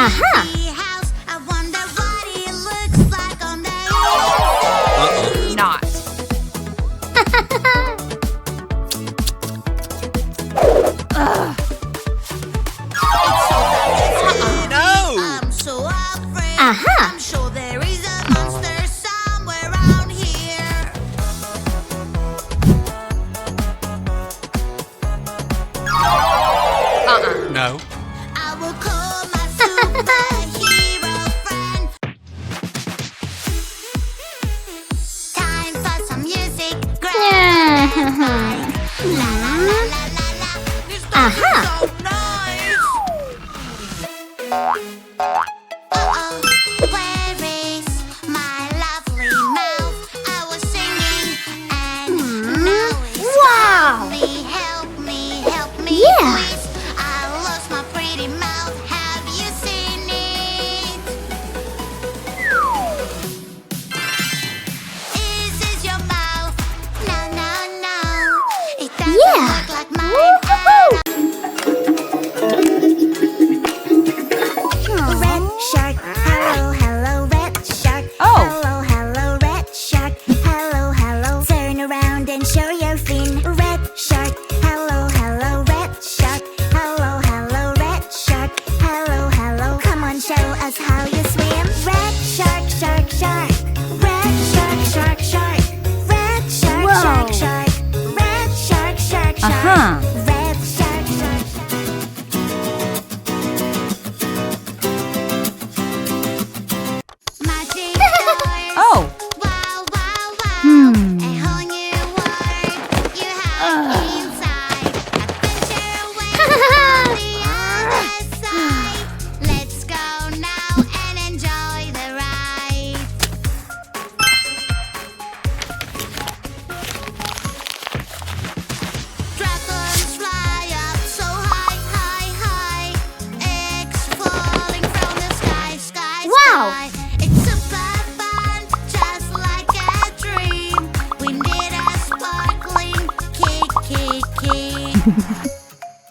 Aha! Not. Ugh. No! I'm so afraid. Aha! I'm sure there is a monster somewhere around here. No. I will call my superhero friend. Time for some music. Yeah. La la la la la la. This dog Aha. is so nice. Uh-oh, where is my lovely mouth? I was singing and now it's Wow. help me, help me, Yeah. please. I lost my pretty mouth. Have you seen it? Is this your mouth? No, no, no. It doesn't Yeah. look like mine. Woo-hoo-hoo. Red shark, hello, hello, red shark. Oh. Hello, hello, red shark. Hello, hello. Turn around and show your fin. Red shark, hello, hello, red shark. Hello, hello, red shark. Hello, hello. Come on, show us how you swim. Red shark, shark, shark. Red shark, shark, shark. Red shark, Whoa. shark, shark. Red shark, shark, shark. Uh-huh. Red shark, shark, shark. Magic doors. Oh. Wow, wow, wow. Hmm. A whole new world you have inside. Adventure awaits on the other side. Let's go now and enjoy the ride. Dragons fly up so high, high, high. Eggs falling from the sky, sky, Wow. sky. It's super fun, just like a dream. We need a sparkling kick, kick, kick.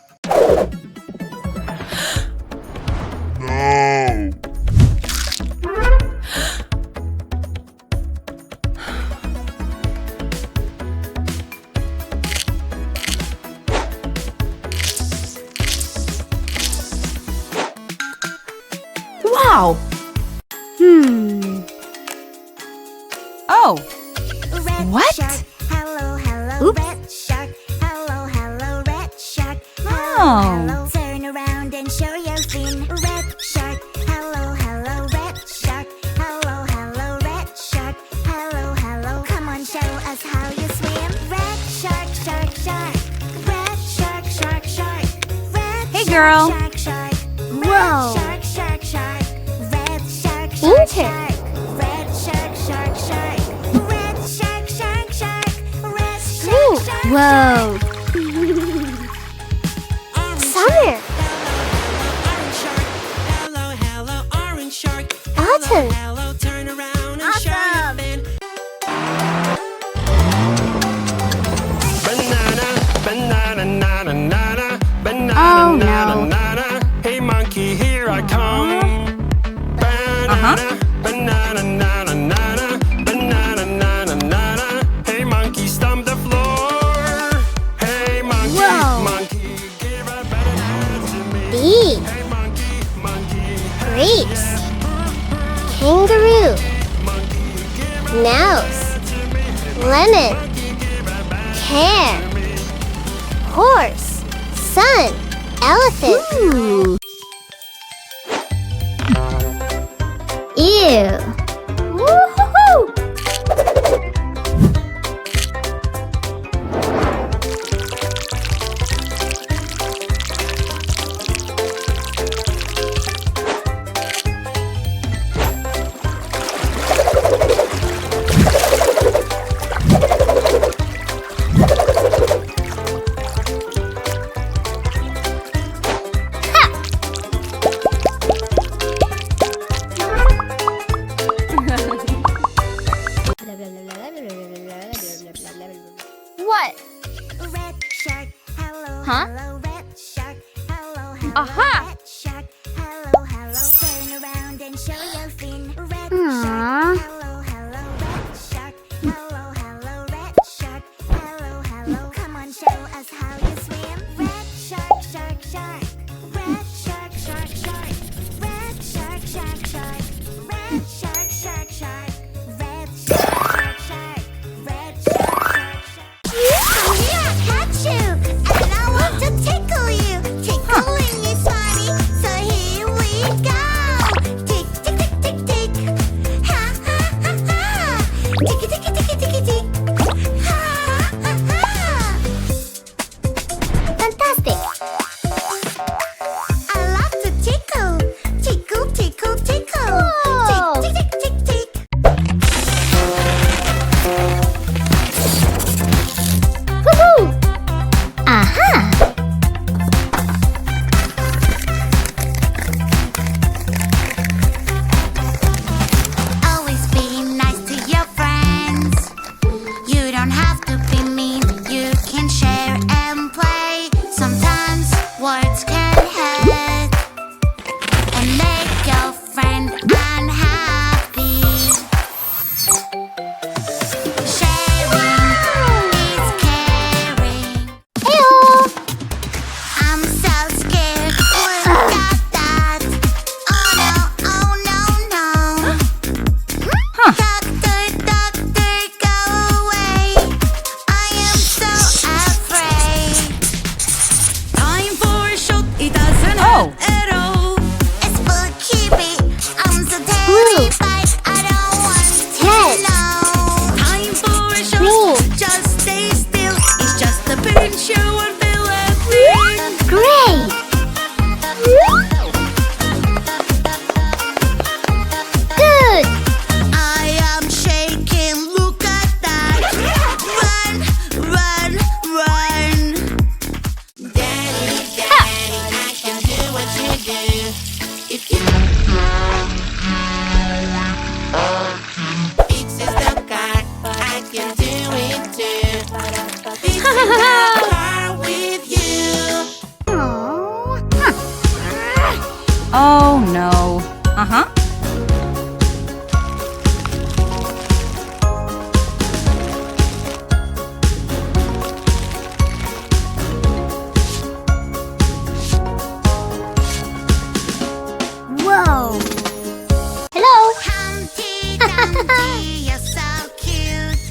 Wow. Oh. Red What? shark, hello, hello, Oops. red shark. Hello, hello, red shark. Hello, Oh. hello. Turn around and show your fin. Red shark, hello, hello, red shark. Hello, hello, red shark. Hello, hello. Come on, show us how you swim. Red shark, shark, shark. Red shark, shark, shark. Red Hey, shark, girl. Shark, shark. Red Whoa. shark, shark, shark. Red shark, shark, Interesting. shark. Red shark, shark, shark. Red shark, shark, shark. Red shark, Ooh. shark, Whoa. Summer. Hello, hello, orange shark. Autumn. Hello, turn around and show your fin. Banana, banana, nana, nana, banana, Oh, nana, no. nana. Hey, monkey, here I come. Banana, banana, nana, nana, banana, nana, nana. Hey, monkey, stomp the floor. Hey, monkey, Whoa. monkey, give a banana to me. Bee. Hey, monkey, monkey, Grapes. Kangaroo. Nose. Lemon. Pear. Horse. Sun. Elephant. Ew. Woo-hoo-hoo. What? Red shark, hello, Huh? hello, red shark. Hello, hello, Aha. red shark. Hello, hello, red Words can hurt and make your friend unhappy. Sharing is caring. Heyo. I'm so scared. Look at that. Oh no, no. Doctor, doctor, go away. I am so afraid. Time for a shot, it doesn't Oh. hurt at all. It's spooky. I'm so terrified. I don't want to Yes. know. Time for a shot, Green. just stay still. It's just a pinch, you won't feel a thing. Great. Good. I am shaking, look at that. Run, run, run. Daddy, daddy, I can do what you do. If you fixes the car, I can do it too. Fixing the car with you. Oh no. Uh-huh. Whoa. Hello. Humpty Dumpty, you're so cute.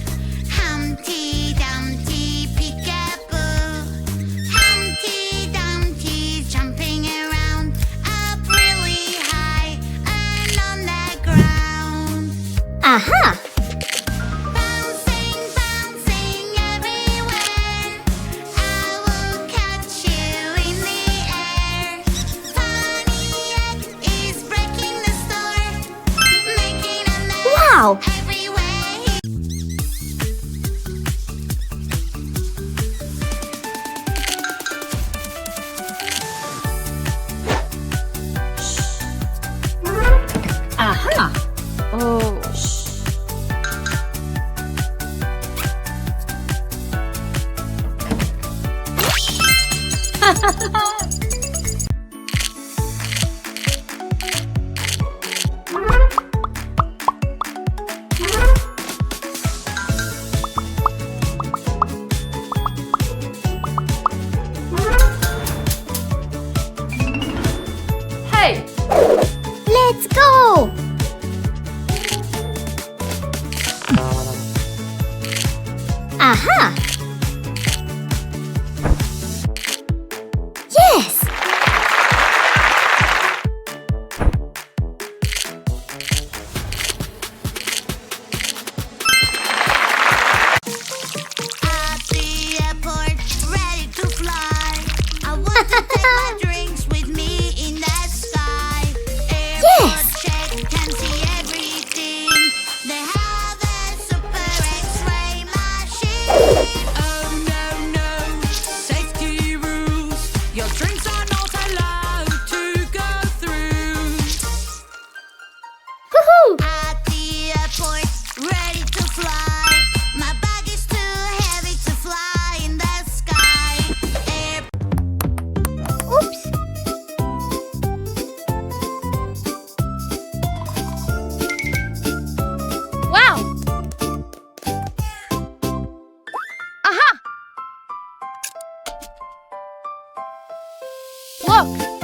Humpty Dumpty, peekaboo. Humpty Dumpty, jumping around up really high and on the ground. Aha. Bouncing, bouncing everywhere. I will catch you in the air. Funny egg is breaking the store, making a mess Wow. everywhere. Aha. Oh. Hey. Let's go. Aha. Yes. At the airport, ready to fly. I want to take my drinks with me in the sky. Airport check, can see everything. They have a super X-ray machine. Oh no, no, safety rules. Your drinks are not allowed to go through. Woohoo. At the airport, ready to fly. My bag is too heavy to fly in the sky. Oops. Wow. Aha. Look.